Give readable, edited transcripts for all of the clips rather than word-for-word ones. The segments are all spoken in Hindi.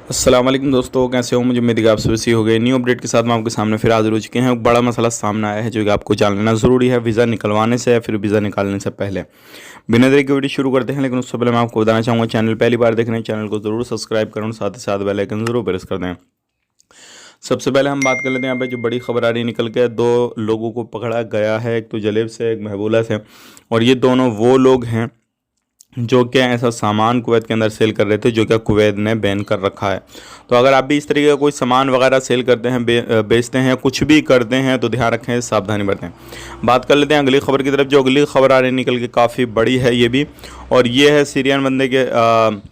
अस्सलाम वालेकुम दोस्तों, कैसे हो? मुझे उम्मीद है कि आप सभी हो गए। न्यू अपडेट के साथ मैं आपके सामने फिर हाजिर हो चुके हैं। एक बड़ा मसला सामने आया है जो कि आपको जान लेना ज़रूरी है, वीज़ा निकलवाने से या फिर वीज़ा निकालने से पहले। बिना देरी के वीडियो शुरू करते हैं, लेकिन उससे पहले मैं आपको बताना चाहूँगा, चैनल पहली बार देख रहे हैं चैनल को ज़रूर सब्सक्राइब करें और साथ ही साथ बेल आइकन ज़रूर प्रेस कर दें। सबसे पहले हम बात कर लेते हैं यहाँ पे जो बड़ी खबर आ रही निकल के, दो लोगों को पकड़ा गया है, एक तो जलेब से, एक महबूला से। और ये दोनों वो लोग हैं जो क्या ऐसा सामान कुवैत के अंदर सेल कर रहे थे जो क्या कुवैत ने बैन कर रखा है। तो अगर आप भी इस तरीके का कोई सामान वगैरह सेल करते हैं, बेचते हैं, कुछ भी करते हैं, तो ध्यान रखें, सावधानी बरतें। बात कर लेते हैं अगली खबर की तरफ। जो अगली खबर आ रही निकल के काफ़ी बड़ी है ये भी, और ये है सीरियन बंदे के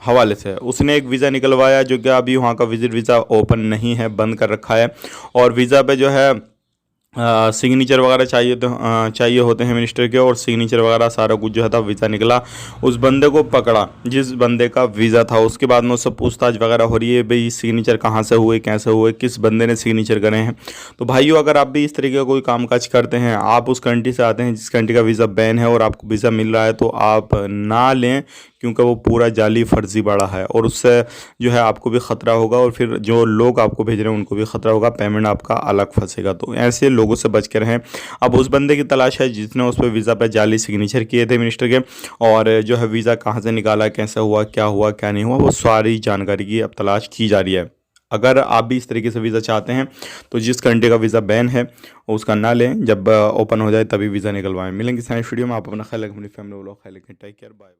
हवाले से। उसने एक वीज़ा निकलवाया जो कि अभी वहाँ का विजिट वीज़ा ओपन नहीं है, बंद कर रखा है। और वीज़ा पे जो है सिग्नेचर वगैरह चाहिए होते हैं मिनिस्टर के, और सिग्नेचर वगैरह सारा कुछ जो है था। वीज़ा निकला, उस बंदे को पकड़ा जिस बंदे का वीज़ा था। उसके बाद में उससे पूछताछ वगैरह हो रही है, भाई सिग्नेचर कहाँ से हुए, कैसे हुए, किस बंदे ने सिग्नेचर करे हैं। तो भाइयों, अगर आप भी इस तरीके का कोई कामकाज करते हैं, आप उस कंट्री से आते हैं जिस कंट्री का वीज़ा बैन है और आपको वीज़ा मिल रहा है, तो आप ना लें, क्योंकि वो पूरा जाली फर्जी बड़ा है और उससे जो है आपको भी ख़तरा होगा और फिर जो लोग आपको भेज रहे हैं उनको भी ख़तरा होगा, पेमेंट आपका अलग फंसेगा। तो ऐसे लोगों से बच कर रहें। अब उस बंदे की तलाश है जिसने उस पर वीज़ा पे जाली सिग्नेचर किए थे मिनिस्टर के, और जो है वीज़ा कहाँ से निकाला, कैसे हुआ, क्या नहीं हुआ, वो सारी जानकारी की अब तलाश की जा रही है। अगर आप भी इस तरीके से वीज़ा चाहते हैं तो जिस कंट्री का वीज़ा बैन है उसका ना लें, जब ओपन हो जाए तभी वीज़ा निकलवाएं। मिलेंगे इस वीडियो में। आप अपना ख्याल रखें, अपनी फैमिली वालों का ख्याल रखें। Take care, bye.